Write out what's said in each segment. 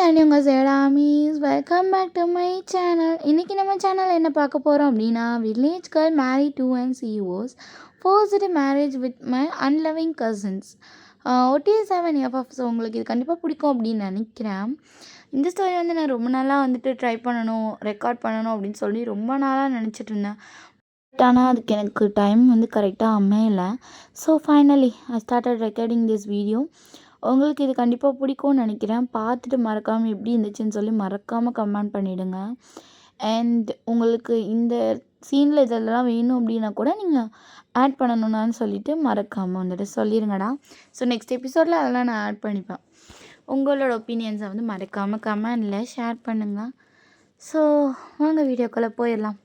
And உங்கள் சேடாமீஸ் welcome back to my channel. இன்றைக்கி நம்ம சேனல் என்ன பார்க்க போகிறோம் அப்படின்னா, village girl marry to and CEO's forced marriage with my unloving cousins OT7FF. உங்களுக்கு இது கண்டிப்பாக பிடிக்கும் அப்படின்னு நினைக்கிறேன். இந்த ஸ்டோரி நான் ரொம்ப நாளாக ட்ரை பண்ணணும், ரெக்கார்ட் பண்ணணும் அப்படின்னு சொல்லி ரொம்ப நாளாக நினச்சிட்டு இருந்தேன். ஆனால் அதுக்கு எனக்கு டைம் கரெக்டாக அமையலை. So finally I started recording this video. உங்களுக்கு இது கண்டிப்பாக பிடிக்கும்னு நினைக்கிறேன். பார்த்துட்டு மறக்காமல் எப்படி இருந்துச்சுன்னு சொல்லி மறக்காமல் கமெண்ட் பண்ணிவிடுங்க. அண்ட் உங்களுக்கு இந்த சீனில் இதெல்லாம் வேணும் அப்படின்னா கூட நீங்கள் ஆட் பண்ணணுன்னான்னு சொல்லிவிட்டு மறக்காமல் சொல்லிடுங்கடா. ஸோ நெக்ஸ்ட் எபிசோடில் அதெல்லாம் நான் ஆட் பண்ணிப்பேன். உங்களோட ஒப்பீனியன்ஸை மறக்காமல் கமெண்டில் ஷேர் பண்ணுங்கள். ஸோ வாங்க வீடியோக்குள்ளே போயிடலாம்.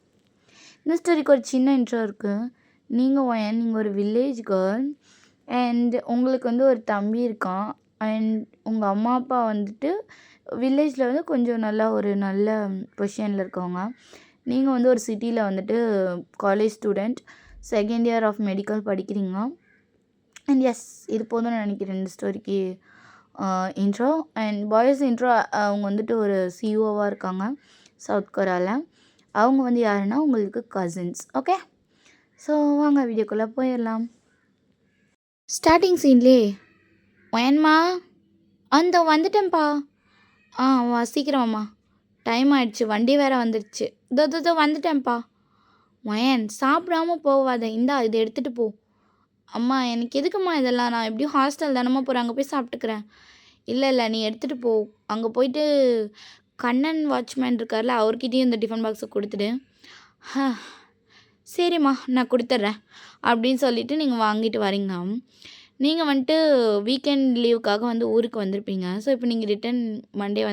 இந்த ஸ்டோரிக்கு ஒரு சின்ன இன்ட்ரோ இருக்குது. நீங்கள் ஒரு வில்லேஜ் கேர்ள் அண்ட் உங்களுக்கு ஒரு தம்பி இருக்கான். அண்ட் உங்கள் அம்மா அப்பா வில்லேஜில் கொஞ்சம் நல்லா ஒரு நல்ல பொசிஷனில் இருக்கவங்க. நீங்கள் ஒரு சிட்டியில் college student, second year of medical படிக்கிறீங்க. அண்ட் எஸ், இது போதும்னு நினைக்கிறேன் இந்த ஸ்டோரிக்கு இன்ட்ரோ. அண்ட் பாய்ஸ் இன்ட்ரோ, அவங்க ஒரு சிஓவாக இருக்காங்க சவுத் கொரியாவில். அவங்க யாருன்னா உங்களுக்கு கசின்ஸ். ஓகே, ஸோ வாங்க வீடியோக்குள்ளே போயிடலாம். ஸ்டார்டிங் சீன்லேயே ஏன்மா வந்துட்டேன்ப்பா. வா சீக்கிரமாம்மா, டைம் ஆயிடுச்சு, வண்டி வேறு வந்துடுச்சு. இதோ வந்துட்டேன்ப்பா. மயன் சாப்பிடாம போவாத, இந்தா இதை எடுத்துகிட்டு போ. அம்மா எனக்கு எதுக்கும்மா இதெல்லாம், நான் எப்படியும் ஹாஸ்டல் தானம்மா போகிறேன், அங்கே போய் சாப்பிட்டுக்கிறேன். இல்லை நீ எடுத்துகிட்டு போ. அங்கே போயிட்டு கண்ணன் வாட்ச்மேன் இருக்கார்ல, அவர்கிட்டையும் இந்த டிஃபன் பாக்ஸை கொடுத்துடு. சரிம்மா நான் கொடுத்துட்றேன் அப்படின்னு சொல்லிவிட்டு நீங்கள் வாங்கிட்டு வரீங்க. நீங்கள் வீக்கெண்ட் லீவுக்காக ஊருக்கு வந்திருப்பீங்க. ஸோ இப்போ நீங்கள் ரிட்டன் மண்டே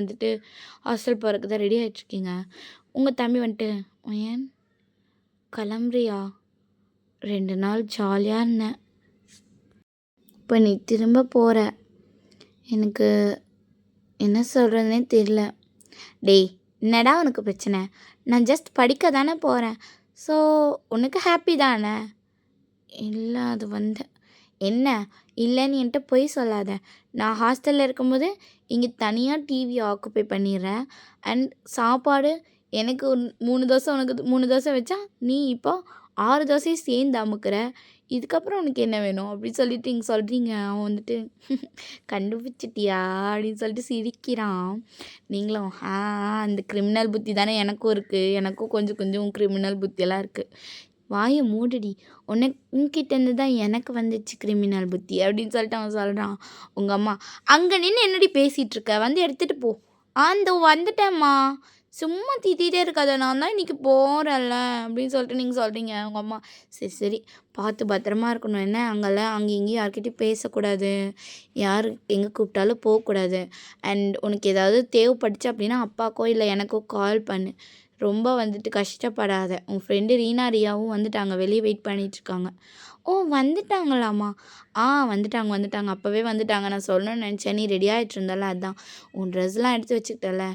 ஹாஸ்டல் போகிறதுக்கு தான் ரெடி ஆகிட்ருக்கீங்க. உங்கள் தம்பி ஏன் கிளம்புறியா? 2 நாள் ஜாலியாக இருந்தேன், இப்போ நீ திரும்ப போகிற, எனக்கு என்ன சொல்கிறதுனே தெரியல. டேய், என்னடா உனக்கு பிரச்சனை? நான் ஜஸ்ட் படிக்க தானே போகிறேன். ஸோ உனக்கு ஹாப்பி தானே? இல்லை, அது என்ன இல்லைன்னு என்கிட்ட போய் சொல்லாத. நான் ஹாஸ்டலில் இருக்கும்போது இங்கே தனியாக டிவியை ஆக்குப்பை பண்ணிடுறேன். அண்ட் சாப்பாடு எனக்கு 3 தோசை, உனக்கு 3 தோசை வச்சா நீ இப்போ 6 தோசையும் சேர்ந்து அமுக்குற. இதுக்கப்புறம் உனக்கு என்ன வேணும் அப்படின்னு சொல்லிட்டு நீங்கள் சொல்கிறீங்க. அவன் கண்டுபிடிச்சிட்டியா அப்படின்னு சொல்லிட்டு சிரிக்கிறான். நீங்களும் அந்த கிரிமினல் புத்தி தானே எனக்கும் இருக்குது, எனக்கும் கொஞ்சம் கிரிமினல் புத்தியெல்லாம் இருக்குது. வாயை மூடுடி, உன்கிட்டேருந்து தான் எனக்கு வந்துச்சு கிரிமினல் புத்தி அப்படின்னு சொல்லிட்டு அவன் சொல்கிறான். உங்கள் அம்மா, அங்கே நின்று என்னடி பேசிகிட்ருக்க, எடுத்துகிட்டு போ. வந்துட்டேம்மா, சும்மா திட்டிகிட்டே இருக்காத, நான் தான் இன்றைக்கி போகிறேன்ல அப்படின்னு சொல்லிட்டு நீங்கள் சொல்கிறீங்க. உங்கள் அம்மா, சரி பார்த்து பத்திரமா இருக்கணும், என்ன அங்கே இங்கேயும் யார்கிட்டையும் பேசக்கூடாது, யார் எங்கே கூப்பிட்டாலும் போகக்கூடாது. அண்ட் உனக்கு ஏதாவது தேவைப்பட்டுச்சு அப்படின்னா அப்பாக்கோ இல்லை எனக்கோ கால் பண்ணு. ரொம்ப கஷ்டப்படாத. உன் ஃப்ரெண்டு ரியாவும் வந்துட்டாங்க, வெளியே வெயிட் பண்ணிகிட்ருக்காங்க. ஓ வந்துட்டாங்களாம்மா? வந்துட்டாங்க, அப்போவே வந்துட்டாங்க. நான் சொல்லணும்னு நினச்சேன், நீ ரெடி ஆகிட்டு இருந்தால, அதுதான். உன் ட்ரெஸ்லாம் எடுத்து வச்சுக்கிட்டல?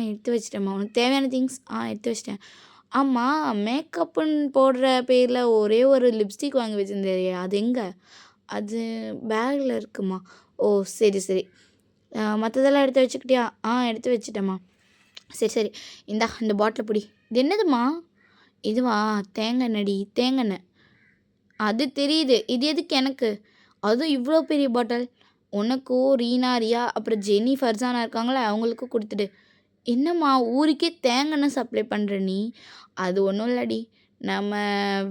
எடுத்து வச்சிட்டேம்மா. உனக்கு தேவையான திங்ஸ் எடுத்து வச்சிட்டேன். ஆமாம், மேக்கப்புன்னு போடுற பேரில் ஒரே ஒரு லிப்ஸ்டிக் வாங்கி வச்சுருந்தே, அது எங்கே? அது பேக்கில் இருக்குமா? ஓ சரி. மற்றதெல்லாம் எடுத்து வச்சுக்கிட்டியா? எடுத்து வச்சுட்டேம்மா. சரி இந்தா இந்த பாட்டில் பிடி. இது என்னதுமா? இதுவா? தேங்காய் எண்ணெடி, தேங்காய் எண்ணெய். அது தெரியுது, இது எதுக்கு எனக்கு? அதுவும் இவ்வளோ பெரிய பாட்டில். உனக்கும் ரியா அப்புறம் ஜெனி ஃபர்சானா இருக்காங்களே, அவங்களுக்கும் கொடுத்துடு. என்னம்மா ஊருக்கே தேங்காய் எண்ணெய் சப்ளை பண்ணுற நீ? அது ஒன்றும் இல்லடி, நம்ம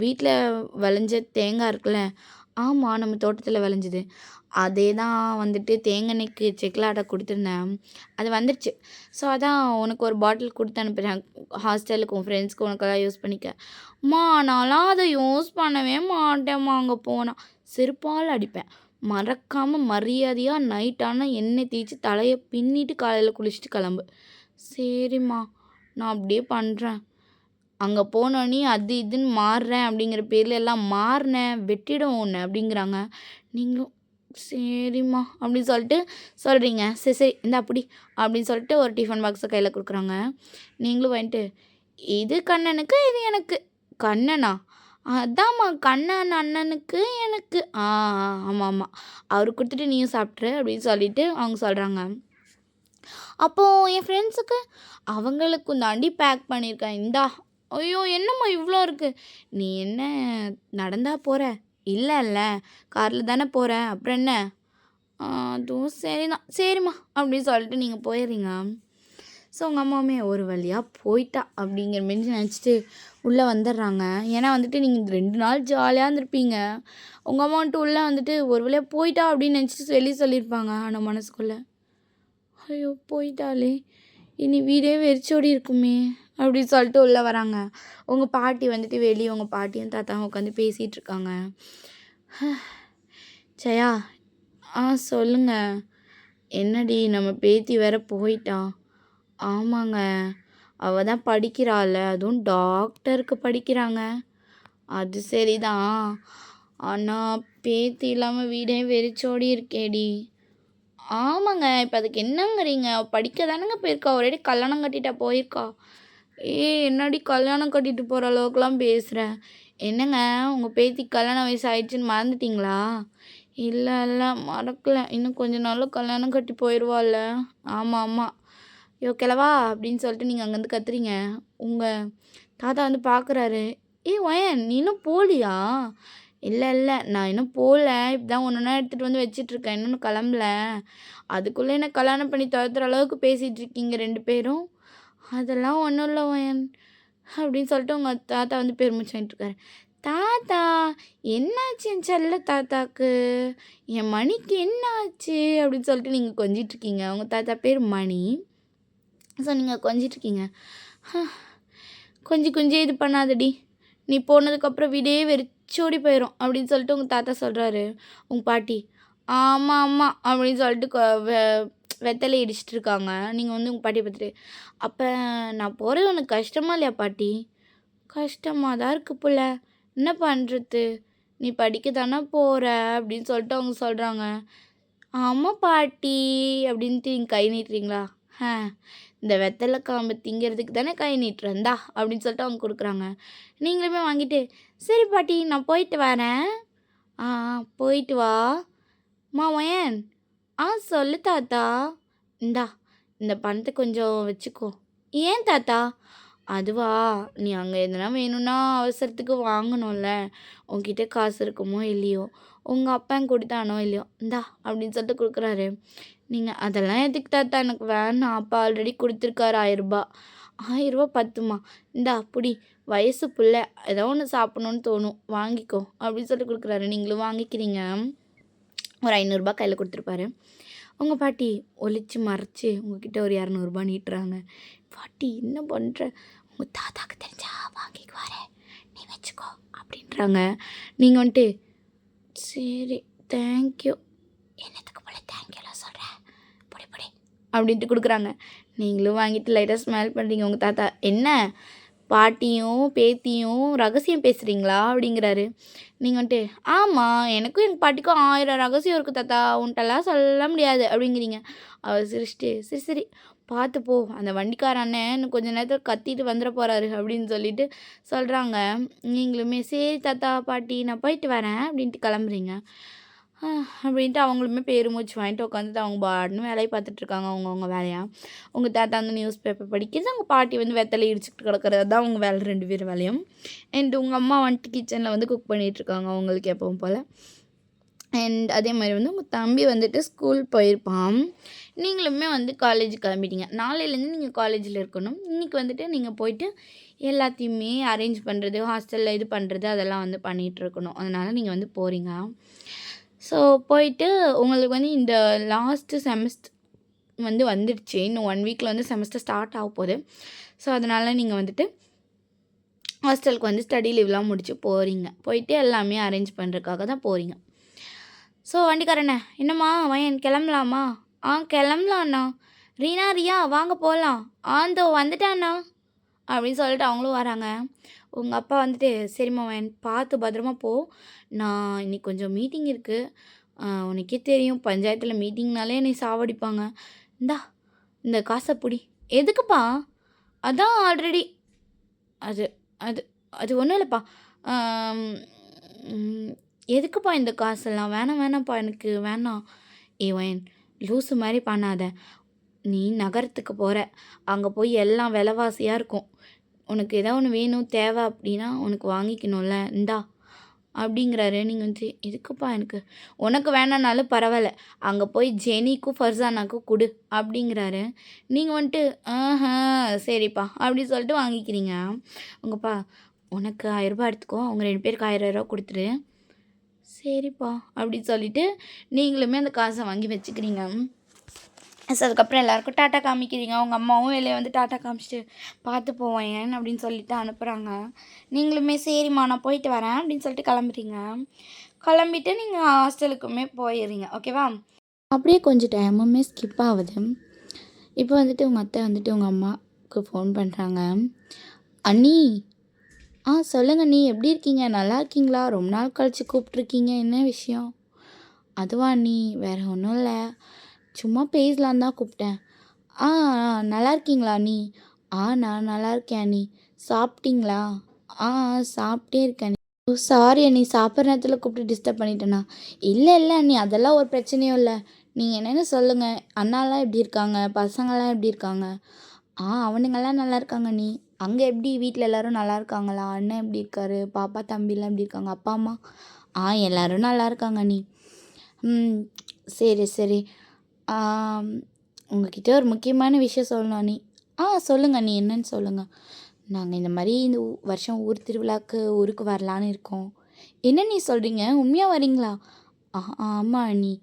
வீட்டில் விளைஞ்ச தேங்காய் இருக்குல்ல, ஆமாம் நம்ம தோட்டத்தில் விளைஞ்சிது, அதே தான் தேங்காய்க்கு செக்லாட்டை கொடுத்துருந்தேன், அது வந்துடுச்சு. ஸோ அதான் உனக்கு ஒரு பாட்டில் கொடுத்து அனுப்புகிறேன், ஹாஸ்டலுக்கு உன் ஃப்ரெண்ட்ஸ்க்கு உனக்கெல்லாம் யூஸ் பண்ணிக்க. நான்லாம் அதை யூஸ் பண்ணவே மாட்டேம்மா. அங்கே போனால் செருப்பால் அடிப்பேன். மறக்காமல் மரியாதையாக நைட்டான எண்ணெய் தேய்ச்சி தலையை பின்னிட்டு காலையில் குளிச்சுட்டு கிளம்பு. சரிம்மா, நான் அப்படியே பண்ணுறேன். அங்கே போனோன்னே அது இதுன்னு மாறுறேன் அப்படிங்கிற பேரில் எல்லாம் மாறினேன், வெட்டிடும் ஒன்று அப்படிங்கிறாங்க. நீங்களும் சரிம்மா அப்படின்னு சொல்லிட்டு சொல்கிறீங்க. சரி இந்த அப்படி அப்படின்னு சொல்லிட்டு ஒரு டிஃபன் பாக்ஸை கையில் கொடுக்குறாங்க. நீங்களும் இது கண்ணனுக்கு, இது எனக்கு. கண்ணனா? அதாம்மா, கண்ணன் அண்ணனுக்கு எனக்கு. ஆமாம், அவருக்கு கொடுத்துட்டு நீயும் சாப்பிட்ரு அப்படின்னு சொல்லிட்டு அவங்க சொல்கிறாங்க. அப்போது என் ஃப்ரெண்ட்ஸுக்கு அவங்களுக்கும் தாண்டி பேக் பண்ணியிருக்கேன். இந்தா. ஐயோ! என்னம்மா இவ்வளோ இருக்குது? நீ என்ன நடந்தா போகிற? இல்லைல்ல, காரில் தானே போகிற, அப்புறம் என்ன? அதுவும் சரிதான், சரிம்மா அப்படின்னு சொல்லிட்டு நீங்கள் போயிடுறீங்க. ஸோ உங்கள் அம்மாவுமே ஒரு வழியாக போயிட்டா அப்படிங்கிற மாரி நினச்சிட்டு உள்ளே வந்துடுறாங்க. ஏன்னா வந்துட்டு நீங்கள் 2 நாள் ஜாலியாக இருந்திருப்பீங்க. உங்கள் அம்மா வந்துட்டு உள்ளே வந்துட்டு ஒரு வழியாக போயிட்டா அப்படின்னு நினச்சிட்டு வெளியே சொல்லியிருப்பாங்க. ஆனால் மனசுக்குள்ளே ஐயோ போயிட்டாளே, இனி வீடே வெறிச்சோடி இருக்குமே அப்படின்னு சொல்லிட்டு உள்ளே வராங்க. உங்கள் பாட்டி வந்துட்டு வெளியே உங்கள் பாட்டியும் தாத்தாவும் உட்காந்து பேசிகிட்டு இருக்காங்க. ஜெயா, சொல்லுங்க. என்னடி நம்ம பேத்தி வேற போயிட்டா? ஆமாங்க, அவள் தான் படிக்கிறாள்ல, அதுவும் டாக்டருக்கு படிக்கிறாங்க. அது சரிதான், ஆனால் பேத்தி இல்லாமல் வீடே வெறிச்சோடி இருக்கேடி. ஆமாங்க, இப்போ அதுக்கு என்னங்கிறீங்க? படிக்க தானேங்க போயிருக்கா, ஒரேடி கல்யாணம் கட்டிட்டா போயிருக்கா. என்னடி கல்யாணம் கட்டிட்டு போகிற அளவுக்குலாம் பேசுகிற? என்னங்க உங்கள் பேத்திக்கு கல்யாண வயசு ஆயிடுச்சுன்னு மறந்துட்டிங்களா? இல்லை இல்லை மறக்கல, இன்னும் கொஞ்ச நாளில் கல்யாணம் கட்டி போயிடுவாள்ல. ஆமாம் ஆமாம். ஐயோ கிழவா அப்படின்னு சொல்லிட்டு நீங்கள் அங்கேருந்து கத்துறீங்க. உங்கள் தாத்தா வந்து பார்க்குறாரு. ஒயன் நீ இன்னும் போகலியா? இல்லை இல்லை நான் இன்னும் போகல, இப்போ தான் ஒன்று ஒன்றா எடுத்துகிட்டு வந்து வச்சிட்ருக்கேன், இன்னொன்று கிளம்பல. அதுக்குள்ளே என்ன கல்யாணம் பண்ணி துரத்துற அளவுக்கு பேசிகிட்டு இருக்கீங்க 2 பேரும். அதெல்லாம் ஒன்றும் இல்லை ஒயன் அப்படின்னு சொல்லிட்டு உங்கள் தாத்தா வந்து பெருமிச்சு வாங்கிட்டுருக்காரு. தாத்தா என்னாச்சு என் செல்ல தாத்தாக்கு? என் மணிக்கு என்ன ஆச்சு அப்படின்னு சொல்லிட்டு நீங்கள் கொஞ்சிட்ருக்கீங்க. உங்கள் தாத்தா பேர் மணி. ஸோ நீங்கள் கொஞ்சிட்ருக்கீங்க. கொஞ்சம் இது பண்ணாதடி, நீ போனதுக்கப்புறம் வீடே வெறிச்சோடி போயிடும் அப்படின்னு சொல்லிட்டு உங்கள் தாத்தா சொல்கிறாரு. உங்கள் பாட்டி ஆமாம் ஆமாம் அப்படின்னு சொல்லிட்டு வெத்தலை இடிச்சிட்டு இருக்காங்க. நீங்கள் வந்து உங்கள் பாட்டியை பார்த்துட்டு, அப்போ நான் போகிறது உனக்கு கஷ்டமா இல்லையா பாட்டி? கஷ்டமாக தான் இருக்குது புள்ள, என்ன பண்ணுறது, நீ படிக்க தானே போகிற அப்படின்னு சொல்லிட்டு அவங்க சொல்கிறாங்க. ஆமாம் பாட்டி அப்படின்ட்டு நீங்கள் கை நீட்டுறீங்களா? இந்த வெத்தலை காம்பு திங்கிறதுக்கு தானே கை நீட்டுறேன்டா அப்படின்னு சொல்லிட்டு அவங்க கொடுக்குறாங்க. நீங்களுமே வாங்கிட்டு சரி பாட்டி நான் போயிட்டு வரேன். போயிட்டு வா மாவன். சொல்லு தாத்தா. இந்தா இந்த பணத்தை கொஞ்சம் வச்சுக்கோ. ஏன் தாத்தா? அதுவா, நீ அங்கே எதுனா வேணும்னா அவசரத்துக்கு வாங்கணும்ல, உன்கிட்ட காசு இருக்குமோ இல்லையோ, உங்கள் அப்பன் கொடுத்தானோ இல்லையோ, இந்தா அப்படின்னு சொல்லிட்டு கொடுக்குறாரு. நீங்கள் அதெல்லாம் எதுக்கு தாத்தா, எனக்கு வேணாம், அப்பா ஆல்ரெடி கொடுத்துருக்காரு 1000 ரூபா. 1000 பத்துமா? இந்தா புடி, வயசு புள்ள, ஏதோ ஒன்று சாப்பிட்ணுன்னு தோணும், வாங்கிக்கோ அப்படின்னு சொல்லிட்டு கொடுக்குறாரு. நீங்களும் வாங்கிக்கிறீங்க. ஒரு 500 கையில் கொடுத்துருப்பாரு. உங்கள் பாட்டி ஒளிச்சு மறைச்சி உங்ககிட்ட ஒரு 200 நீட்டுறாங்க. பாட்டி என்ன பண்ணுற? உங்கள் தாத்தாக்கு தெரிஞ்சா வாங்கிக்குவாரு, நீ வச்சுக்கோ அப்படின்றாங்க. நீங்கள் வந்துட்டு சரி தேங்க்யூ. என்னத்துக்கு போல தேங்க்யூலாம் சொல்கிறேன், பொடி பொடி அப்படின்ட்டு கொடுக்குறாங்க. நீங்களும் வாங்கிட்டு லைட்டாக ஸ்மெல் பண்ணுறீங்க. உங்கள் தாத்தா என்ன பாட்டியும் பேத்தியும் ரகசியம் பேசுகிறீங்களா அப்படிங்கிறாரு. நீங்கள் வந்துட்டு ஆமாம், எனக்கும் எங்கள் பாட்டிக்கும் 1000 ரகசியம் இருக்குது தாத்தா, உன்ட்டெல்லாம் சொல்ல முடியாது அப்படிங்கிறீங்க. அவர் சிரிச்சிட்டு சரி சரி பார்த்து போ, அந்த வண்டிக்கார அண்ணன் இன்னும் கொஞ்சம் நேரத்தில் கத்திட்டு வந்துட போகிறாரு அப்படின்னு சொல்லிட்டு சொல்கிறாங்க. நீங்களுமே சரி தாத்தா பாட்டி நான் போயிட்டு வரேன் அப்படின்ட்டு கிளம்புறீங்க. அப்படின்ட்டு அவங்களுமே பெருமூச்சு வாங்கிட்டு உட்காந்துட்டு அவங்க பாட்டுன்னு வேலையை பார்த்துட்ருக்காங்க அவங்கவுங்க வேலையாக. உங்கள் தாத்தா வந்து நியூஸ் பேப்பர் படிக்கிறது, அவங்க பாட்டி வந்து வெத்தலை இடிச்சுக்கிட்டு கிடக்கிறது தான் அவங்க வேலை, 2 பேர் வேலையும். அண்ட் உங்கள் அம்மா வந்துட்டு கிச்சனில் வந்து குக் பண்ணிகிட்ருக்காங்க அவங்களுக்கு எப்பவும் போல். அண்ட் அதே மாதிரி வந்து உங்கள் தம்பி வந்துட்டு ஸ்கூல் போயிருப்பான். நீங்களுமே வந்து காலேஜ் கிளம்பிட்டீங்க. நாளையிலேருந்து நீங்கள் காலேஜில் இருக்கணும். இன்றைக்கி வந்துட்டு நீங்கள் போயிட்டு எல்லாத்தையுமே அரேஞ்ச் பண்ணுறது, ஹாஸ்டலில் இது பண்ணுறது அதெல்லாம் வந்து பண்ணிகிட்ருக்கணும். அதனால் நீங்கள் வந்து போகிறீங்க. ஸோ போயிட்டு உங்களுக்கு வந்து இந்த லாஸ்ட்டு செமஸ்டர் வந்து வந்துடுச்சு. இன்னும் 1 வீக்கில் வந்து செமஸ்டர் ஸ்டார்ட் ஆக போகுது. ஸோ அதனால் நீங்கள் வந்துட்டு ஹாஸ்டலுக்கு வந்து ஸ்டடி லீவ்லாம் முடிச்சு போகிறீங்க. போயிட்டு எல்லாமே அரேஞ்ச் பண்ணுறதுக்காக தான் போகிறீங்க. ஸோ வண்டிக்காரண்ணே, என்னம்மா வயன் கிளம்பலாமா? கிளம்பலாண்ணா. ரீனா ரியா வாங்க போகலாம். ஆந்தோ வந்துட்டாண்ணா அப்படின்னு சொல்லிட்டு அவங்களும் வராங்க. உங்கள் அப்பா வந்துட்டு சரிம்மா வயன் பார்த்து பத்திரமா போ, நான் இன்னைக்கு கொஞ்சம் மீட்டிங் இருக்குது, உனக்கே தெரியும் பஞ்சாயத்தில் மீட்டிங்னாலே என்னை சாவடிப்பாங்க. இந்தா இந்த காசை பிடி. எதுக்குப்பா? அதான் ஆல்ரெடி அது அது அது ஒன்றும் இல்லைப்பா. எதுக்குப்பா இந்த காசெல்லாம்? வேணாம் வேணாம்ப்பா, எனக்கு வேணாம். வயன் லூஸு மாதிரி பண்ணாத. நீ நகரத்துக்கு போகிற, அங்கே போய் எல்லாம் விலைவாசியாக இருக்கும். உனக்கு ஏதோ ஒன்று வேணும் தேவை அப்படின்னா உனக்கு வாங்கிக்கணும்ல, இந்தா அப்படிங்கிறாரு. நீங்கள் வந்து எதுக்குப்பா எனக்கு, உனக்கு வேணான்னாலும் பரவாயில்ல, அங்கே போய் ஜெனிக்கும் ஃபர்சானாக்கும் கொடு அப்படிங்கிறாரு. நீங்கள் வந்துட்டு ஆஹா சரிப்பா அப்படி சொல்லிட்டு வாங்கிக்கிறீங்க. உங்கப்பா உனக்கு 1000 எடுத்துக்கோ, அவங்க 2 பேருக்கு 1000 கொடுத்துரு. சரிப்பா அப்படின்னு சொல்லிட்டு நீங்களுமே அந்த காசை வாங்கி வச்சுக்கிறீங்க. ஸோ அதுக்கப்புறம் எல்லாருக்கும் டாட்டா காமிக்கிறீங்க. அவங்க அம்மாவும் வெளியே வந்து டாட்டா காமிச்சிட்டு பார்த்து போவேன் ஏன் அப்படின்னு சொல்லிட்டு அனுப்புகிறாங்க. நீங்களுமே சரிம்மா நான் போயிட்டு வரேன் அப்படின்னு சொல்லிட்டு கிளம்புறீங்க. கிளம்பிட்டு நீங்கள் ஹாஸ்டலுக்குமே போயிடுறீங்க. ஓகேவா? அப்படியே கொஞ்சம் டைமுமே ஸ்கிப் ஆகுது. இப்போ வந்துட்டு உங்கள் அத்தை வந்துட்டு உங்கள் அம்மாவுக்கு ஃபோன் பண்ணுறாங்க. அண்ணி, சொல்லுங்கள் அண்ணி, எப்படி இருக்கீங்க, நல்லா இருக்கீங்களா, ரொம்ப நாள் கழிச்சு கூப்பிட்ருக்கீங்க, என்ன விஷயம்? அதுவா அண்ணி, வேறு ஒன்றும் இல்லை, சும்மா பேசலான்னு தான் கூப்பிட்டேன். நல்லா இருக்கீங்களா அண்ணி? நான் நல்லா இருக்கேன் அண்ணி. சாப்பிட்டீங்களா? சாப்பிட்டே இருக்கேன். ஓ சாரி அண்ணி, சாப்பிட்ற நேரத்தில் கூப்பிட்டு டிஸ்டர்ப் பண்ணிட்டேண்ணா. இல்லை அண்ணி, அதெல்லாம் ஒரு பிரச்சனையும் இல்லை. நீங்கள் என்னென்னு சொல்லுங்கள். அண்ணாலாம் எப்படி இருக்காங்க, பசங்கள்லாம் எப்படி இருக்காங்க? அவனுங்கெல்லாம் நல்லா இருக்காங்க அண்ணி. அங்கே எப்படி, வீட்டில் எல்லோரும் நல்லா இருக்காங்களா? அண்ணன் எப்படி இருக்காரு, பாப்பா தம்பிலாம் எப்படி இருக்காங்க, அப்பா அம்மா? எல்லோரும் நல்லா இருக்காங்க அண்ணி. சரி சரி. உங்ககிட்ட ஒரு முக்கியமான விஷயம் சொல்லணும் அண்ணி. சொல்லுங்கள் அண்ணி, என்னன்னு சொல்லுங்கள். நாங்கள் இந்த மாதிரி இந்த வருஷம் ஊர் திருவிழாவுக்கு ஊருக்கு வரலான்னு இருக்கோம். என்ன நீ சொல்கிறீங்க, உண்மையாக வரீங்களா? ஆமாம் அண்ணி,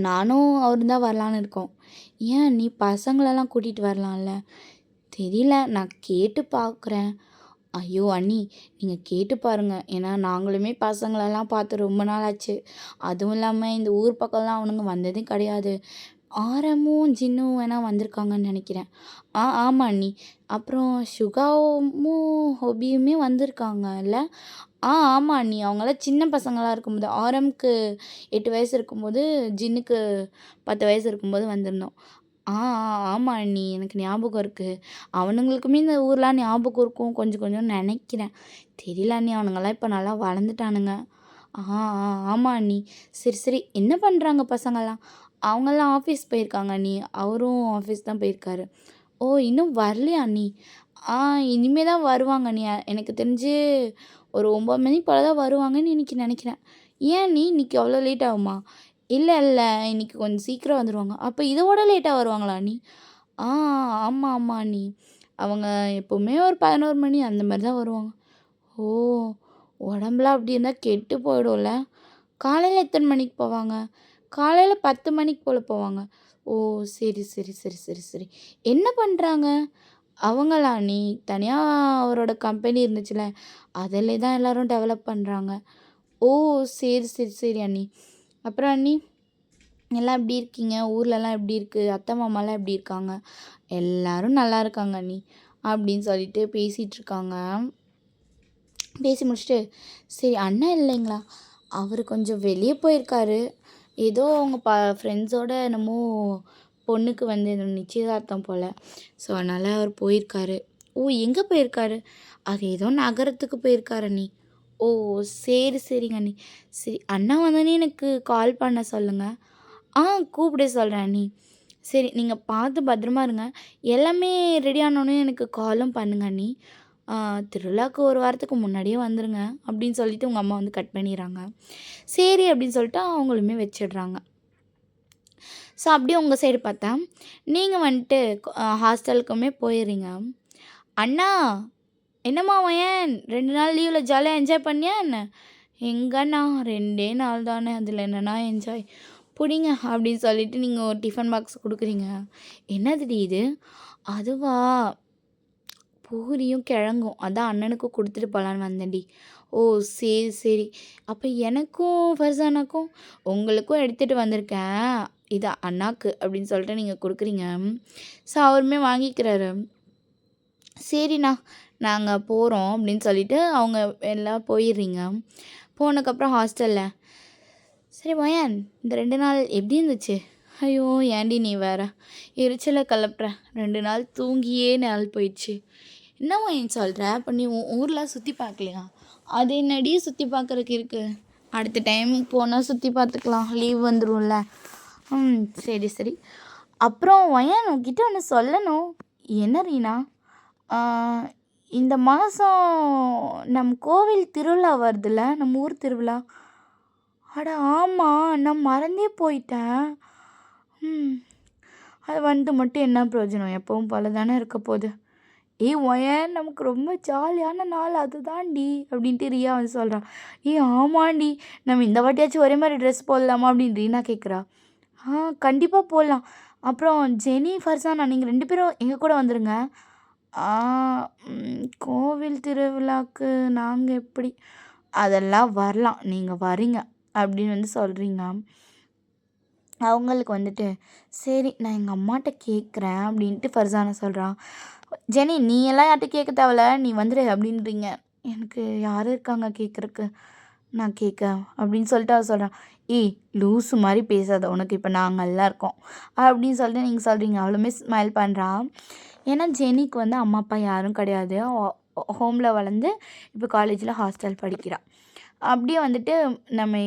நானும் அவரும் தான் வரலான்னு இருக்கோம். ஏன் நீ பசங்களெல்லாம் கூட்டிகிட்டு வரலாம்ல? தெரியல, நான் கேட்டு பார்க்குறேன். ஐயோ அண்ணி, நீங்கள் கேட்டு பாருங்கள். ஏன்னா நாங்களுமே பசங்களெல்லாம் பார்த்து ரொம்ப நாள் ஆச்சு. அதுவும் இல்லாமல் இந்த ஊர் பக்கம்லாம் அவனுங்க வந்ததே கிடையாது. ஆரமும் ஜின்னும் வேணால் வந்திருக்காங்கன்னு நினைக்கிறேன். ஆமாம் அண்ணி. அப்புறம் சுகாவும் ஹொபியுமே வந்திருக்காங்கல்ல? ஆமாம் அண்ணி. அவங்களாம் சின்ன பசங்களாக இருக்கும்போது, ஆரம்க்கு 8 வயசு இருக்கும்போது, ஜின்னுக்கு 10 வயசு இருக்கும்போது வந்திருந்தோம். ஆமாம் அண்ணி, எனக்கு ஞாபகம் இருக்குது. அவனுங்களுக்குமே இந்த ஊர்லாம் ஞாபகம் இருக்கும் கொஞ்சம் கொஞ்சம்னு நினைக்கிறேன். தெரியல அண்ணி, அவனுங்கெல்லாம் இப்போ நல்லா வளர்ந்துட்டானுங்க. ஆமாம் அண்ணி. சரி சரி. என்ன பண்ணுறாங்க பசங்கள்லாம்? அவங்கெல்லாம் ஆஃபீஸ் போயிருக்காங்க அண்ணி. அவரும் ஆஃபீஸ் தான் போயிருக்காரு. ஓ இன்னும் வரலையா அண்ணி? இனிமே தான் வருவாங்க அண்ணி. எனக்கு தெரிஞ்சு ஒரு 9 மணி போல் தான் வருவாங்கன்னு இன்னைக்கு நினைக்கிறேன். ஏன் அண்ணி, இன்னைக்கு அவ்வளோ லேட் ஆகுமா? இல்லை இன்னைக்கு கொஞ்சம் சீக்கிரம் வந்துடுவாங்க. அப்போ இதோட லேட்டாக வருவாங்களா அண்ணி? ஆமாம் அண்ணி. அவங்க எப்போவுமே ஒரு 11 மணி அந்த மாதிரி தான் வருவாங்க. ஓ உடம்புலாம் அப்படி இருந்தால் கெட்டு போயிடும்ல. காலையில் எத்தனை மணிக்கு போவாங்க? காலையில் 10 மணிக்கு போல் போவாங்க. ஓ சரி சரி சரி சரி சரி. என்ன பண்ணுறாங்க அவங்களா அண்ணி? தனியாக அவரோட கம்பெனி இருந்துச்சுல, அதிலே தான் எல்லோரும் டெவலப் பண்ணுறாங்க. ஓ சரி சரி சரி அண்ணி. அப்புறம் அண்ணி, எல்லாம் எப்படி இருக்கீங்க, ஊர்லலாம் எப்படி இருக்குது, அத்தை மாமாலாம் எப்படி இருக்காங்க? எல்லோரும் நல்லா இருக்காங்க அண்ணி அப்படின்னு சொல்லிட்டு பேசிகிட்டு இருக்காங்க. பேசி முடிச்சுட்டு, சரி அண்ணன் இல்லைங்களா? அவர் கொஞ்சம் வெளியே போயிருக்காரு. ஏதோ அவங்க ஃப்ரெண்ட்ஸோட என்னமோ பொண்ணுக்கு வந்து நிச்சயதார்த்தம் போல். ஸோ அதனால் அவர் போயிருக்காரு. ஓ எங்கே போயிருக்காரு? அது ஏதோ நகரத்துக்கு போயிருக்காரு அண்ணி. ஓ சரி சரிங்க அண்ணி. சரி அண்ணா வந்தோடனே எனக்கு கால் பண்ண சொல்லுங்கள். கூப்பிட சொல்கிறேன் அண்ணி. சரி நீங்கள் பார்த்து பத்திரமா இருங்க. எல்லாமே ரெடி ஆனோடனே எனக்கு காலும் பண்ணுங்க அண்ணி. திருவிழாவுக்கு ஒரு வாரத்துக்கு முன்னாடியே வந்துடுங்க அப்படின்னு சொல்லிட்டு உங்கள் அம்மா வந்து கட் பண்ணிடுறாங்க. சரி அப்படின்னு சொல்லிட்டு அவங்களுமே வச்சிடுறாங்க. ஸோ அப்படியே உங்கள் சைடு பார்த்தா நீங்கள் வந்துட்டு ஹாஸ்டலுக்குமே போயிடுறீங்க. அண்ணா என்னம்மா ஏன் 2 நாள் லீவில் ஜாலியாக என்ஜாய் பண்ணியா என்ன? எங்கண்ணா 2 நாள் தானே, அதில் என்னண்ணா என்ஜாய், பிடிங்க அப்படின்னு சொல்லிட்டு நீங்கள் ஒரு டிஃபன் பாக்ஸ் கொடுக்குறீங்க. என்னதுடி இது? அதுவா, பூரியும் கிழங்கும், அதான் அண்ணனுக்கும் கொடுத்துட்டு போகலான்னு வந்தேன்டி. ஓ சரி சரி. அப்போ எனக்கும் ஃபர்சானாக்கும் உங்களுக்கும் எடுத்துகிட்டு வந்திருக்கேன், இது அண்ணாக்கு அப்படின்னு சொல்லிட்டு நீங்கள் கொடுக்குறீங்க. ஸோ அவருமே வாங்கிக்கிறாரு. சரிண்ணா நாங்கள் போகிறோம் அப்படின்னு சொல்லிட்டு அவங்க எல்லாம் போயிடுறீங்க. போனதுக்கப்புறம் ஹாஸ்டலில் சரி வயன் இந்த 2 நாள் எப்படி இருந்துச்சு? ஐயோ ஏண்டி நீ வேற எரிச்சலை கிளப்புற, 2 நாள் தூங்கியே நாள் போயிடுச்சு. என்ன வயன் சொல்கிற? அப்போ நீ ஊரில் சுற்றி பார்க்கலையா? அது என்னடி சுற்றி பார்க்குறதுக்கு இருக்குது, அடுத்த டைம் போனால் சுற்றி பார்த்துக்கலாம், லீவ் வந்துடும்ல சரி, சரி. அப்புறம் வயன் உன்கிட்ட ஒண்ணு சொல்லணும். என்ன ரீனா? ஆ இந்த மாசம் நம் கோவில் திருவிழா வருதுல்ல, நம்ம ஊர் திருவிழா. அட ஆமா! நான் மறந்தே போயிட்டேன். ம். அது வந்து மட்டும் என்ன பிரயோஜனம்? எப்பவும் போல தானே இருக்க போது. ஏய் ஒயன் நமக்கு ரொம்ப ஜாலியான நாள் அதுதான்டி அப்படின்ட்டு ரியா வந்து சொல்கிறா. ஏய் ஆமாண்டி, நம்ம இந்த வாட்டியாச்சும் ஒரே மாதிரி ட்ரெஸ் போடலாமா அப்படின்னு ரீனா கேட்குறா. கண்டிப்பாக போடலாம். அப்புறம் ஜெனி ஃபர்சானா நீங்கள் 2 பேரும் எங்கள் கூட வந்துடுங்க. ஆ கோவில் திருவிழாக்கு நாங்கள் எப்படி அதெல்லாம் வரலாம், நீங்கள் வரீங்க அப்படின்னு வந்து சொல்கிறீங்க. அவங்களுக்கு வந்துட்டு சரி நான் எங்கள் அம்மாட்ட கேட்குறேன் அப்படின்ட்டு ஃபர்சானா சொல்கிறான். ஜெனி நீ எல்லாம் யார்கிட்ட கேட்க தேவையில்ல, நீ வந்துடு அப்படின்றீங்க. எனக்கு யார் இருக்காங்க கேட்குறக்கு, நான் கேட்க அப்படின்னு சொல்லிட்டு அவ சொல்கிறான். ஏய் லூஸு மாதிரி பேசாத, உனக்கு இப்போ நாங்கள்லாம் இருக்கோம் அப்படின்னு சொல்லிட்டு நீங்கள் சொல்கிறீங்க. அவளுமே ஸ்மைல் பண்ணுறா. ஏன்னா ஜெனிக்கு வந்து அம்மா அப்பா யாரும் கிடையாது. ஹோமில் வளர்ந்து இப்போ காலேஜில் ஹாஸ்டல் படிக்கிறா. அப்படியே வந்துட்டு நம்ம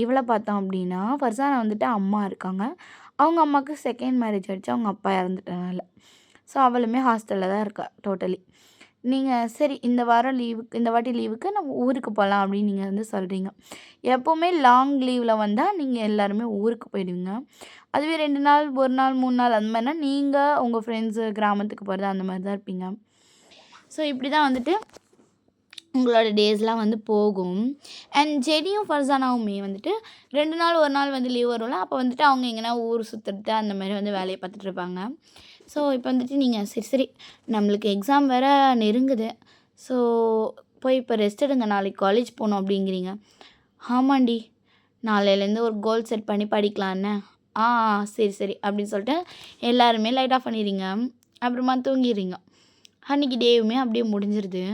இவளை பார்த்தோம் அப்படின்னா ஃபர்சானா வந்துட்டு அம்மா இருக்காங்க. அவங்க அம்மாவுக்கு செகண்ட் மேரேஜ் ஆகிடுச்சு, அவங்க அப்பா இறந்துட்டனால. ஸோ அவளுமே ஹாஸ்டலில் தான் இருக்கா டோட்டலி. நீங்கள் சரி இந்த வாரம் லீவுக்கு இந்த வாட்டி லீவுக்கு நம்ம ஊருக்கு போகலாம் அப்படின்னு நீங்கள் வந்து சொல்கிறீங்க. எப்போவுமே லாங் லீவில் வந்தால் நீங்கள் எல்லாருமே ஊருக்கு போயிடுவீங்க. அதுவே 2 நாள் 1 நாள் 3 நாள் அந்த மாதிரினா நீங்கள் உங்கள் ஃப்ரெண்ட்ஸு கிராமத்துக்கு போகிறது அந்த மாதிரி தான் இருப்பீங்க. ஸோ இப்படி தான் வந்துட்டு உங்களோட டேஸ்லாம் வந்து போகும். அண்ட் ஜெனியும் ஃபர்சானாவுமே வந்துட்டு 2 நாள் 1 நாள் வந்து லீவ் வரும்ல, அப்போ வந்துட்டு அவங்க எங்கன்னா ஊர் சுற்றுறது அந்த மாதிரி வந்து வேலையை பார்த்துட்டு இருப்பாங்க. ஸோ இப்போ வந்துட்டு நீங்கள் சரி சரி நம்மளுக்கு எக்ஸாம் வேறு நெருங்குது, ஸோ போய் இப்போ ரெஸ்ட் எடுங்க, நாளைக்கு காலேஜ் போகணும் அப்படிங்கிறீங்க. ஆமாண்டி, நாளையிலேருந்து ஒரு கோல் செட் பண்ணி படிக்கலான்னு. ஆ சரி சரி அப்படின்னு சொல்லிட்டு எல்லாருமே லைட் ஆஃப் பண்ணிடுறீங்க. அப்புறமா தூங்கிடுறீங்க. அன்றைக்கி டேவுமே அப்படியே முடிஞ்சிருது.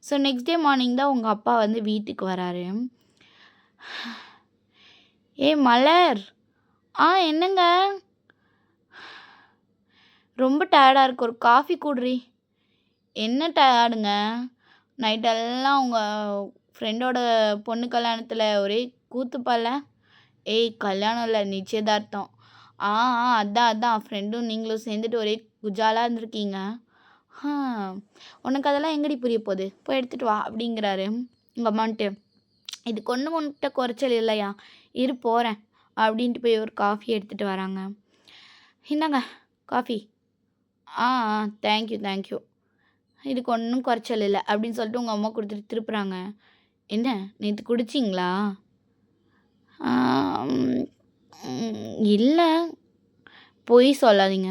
ஸோ நெக்ஸ்ட் டே மார்னிங் தான் உங்கள் அப்பா வந்து வீட்டுக்கு வராரு. மலர், என்னங்க? ரொம்ப டயர்டாக இருக்கு, ஒரு காஃபி குடுறி. என்ன டயர்டுங்க? நைட்டெல்லாம் உங்கள் ஃப்ரெண்டோட பொண்ணு கல்யாணத்தில் ஒரே கூத்துப்பால. கல்யாணம் இல்லை, நிச்சயதார்த்தம். அதான் ஃப்ரெண்டும் நீங்களும் சேர்ந்துட்டு ஒரே குஜாலாக இருந்திருக்கீங்க. உனக்கு அதெல்லாம் எங்கடி புரிய போகுது, போய் எடுத்துகிட்டு வா அப்படிங்கிறாரு உங்கள் அம்மான்ட்டு. இதுக்கு ஒன்று உன்கிட்ட குறைச்சல் இல்லையா, இரு போகிறேன் அப்படின்ட்டு போய் ஒரு காஃபி எடுத்துகிட்டு வராங்க. இந்தாங்க காஃபி. தேங்க்யூ, இதுக்கு ஒன்றும் குறைச்சல் இல்லை அப்படின்னு சொல்லிட்டு உங்கள் அம்மா கொடுத்துட்டு திருப்புறாங்க. என்ன நேற்று குடிச்சிங்களா? இல்லை, பொய் சொல்லாதீங்க.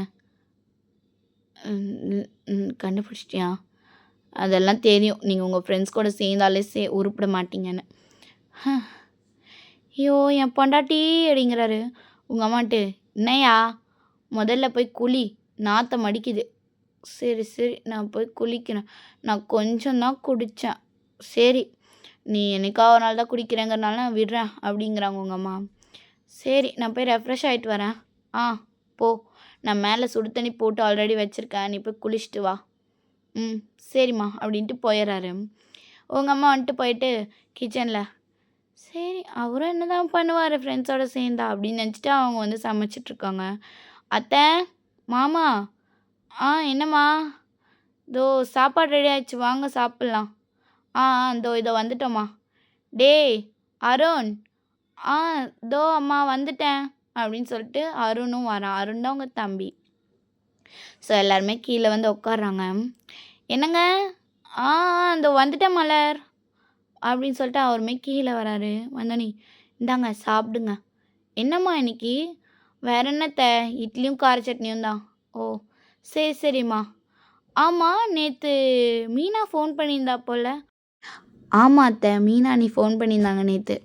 கண்டுபிடிச்சிட்டியா? அதெல்லாம் தெரியும், நீங்கள் உங்கள் ஃப்ரெண்ட்ஸ் கூட சேர்ந்தாலே உருப்பிட மாட்டீங்கன்னு. ஐயோ என் பொண்டாட்டி அப்படிங்கிறாரு உங்கள் அம்மான்ட்டு. என்னையா, முதல்ல போய் குளி, நாத்தம் அடிக்குது. சரி நான் போய் குளிக்கிறேன், நான் கொஞ்சம் தான் குடித்தேன். சரி நீ என்னைக்கா ஒரு நாள் தான் குடிக்கிறேங்கிறனால நான் விடுறேன் அப்படிங்கிறாங்க உங்கள் அம்மா. சரி நான் போய் ரெஃப்ரெஷ் ஆகிட்டு வரேன். போ, நான் மேலே சுடு தண்ணி போட்டு ஆல்ரெடி வச்சுருக்கேன், நீ போய் குளிச்சுட்டு வா. சரிம்மா அப்படின்ட்டு போயிடுறாரு. உங்கள் அம்மா வந்துட்டு போயிட்டு கிச்சனில் சரி அவரும் என்ன தான் பண்ணுவார் ஃப்ரெண்ட்ஸோடு சேர்ந்தா அப்படின்னு நினச்சிட்டு அவங்க வந்து சமைச்சிட்ருக்காங்க. அத்தை, மாமா, என்னம்மா? இதோ சாப்பாடு ரெடி ஆயிடுச்சு, வாங்க சாப்பிட்லாம். இதோ வந்துட்டோம்மா. டேய் அருண், இதோ அம்மா வந்துட்டேன் அப்படின்னு சொல்லிட்டு அருணும் வரான். அருண் தான் உங்கள் தம்பி. ஸோ எல்லாருமே கீழே வந்து உட்காடுறாங்க. என்னங்க? இதோ வந்துட்டேன் மலர் அப்படின்னு சொல்லிட்டு அவருமே கீழே வராரு. வந்தோனே இந்தாங்க சாப்பிடுங்க. என்னம்மா இன்னைக்கு? வேற என்னத்த, இட்லியும் கார சட்னியும் தான். ஓ சரிம்மா. ஆமாம், நேற்று மீனா ஃபோன் பண்ணியிருந்தா போல். ஆமாம் அத்தை, மீனா நீ ஃபோன் பண்ணியிருந்தாங்க நேற்று.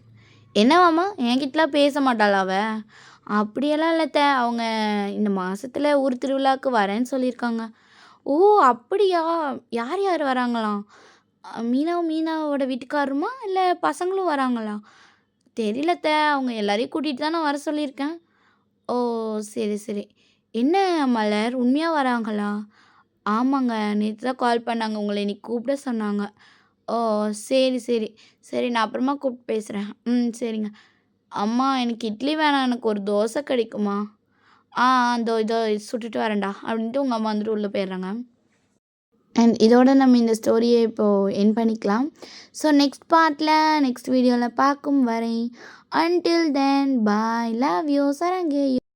என்னவாம்மா, என்கிட்டலாம் பேச மாட்டாளா அவ? அப்படியெல்லாம் இல்லை அத்தை, அவங்க இந்த மாதத்தில் ஊர் திருவிழாவுக்கு வரேன்னு சொல்லியிருக்காங்க. ஓ அப்படியா? யார் யார் வராங்களாம்? மீனாவோட வீட்டுக்காரருமா இல்லை பசங்களும் வராங்களா? தெரியல அத்தை, அவங்க எல்லாரையும் கூட்டிகிட்டு தான் நான் வர சொல்லியிருக்கேன். ஓ சரி. என்ன மலர், உண்மையாக வராங்களா? ஆமாங்க, நேற்று தான் கால் பண்ணாங்க, உங்களை இன்னைக்கு கூப்பிட சொன்னாங்க. ஓ சரி நான் அப்புறமா கூப்பிட்டு பேசுகிறேன். சரிங்க. அம்மா எனக்கு இட்லி வேணாம், எனக்கு ஒரு தோசை கிடைக்குமா? ஆ இதோ சுட்டுட்டு வரேன்டா அப்படின்ட்டு உங்க அம்மா வந்துட்டு உள்ள போயிடுறாங்க. அண்ட் இதோட நம்ம இந்த ஸ்டோரியை இப்போது எண்ட் பண்ணிக்கலாம். ஸோ நெக்ஸ்ட் பார்ட்டில் நெக்ஸ்ட் வீடியோவில் பார்க்கும் வரை until then bye love you சரங்கே.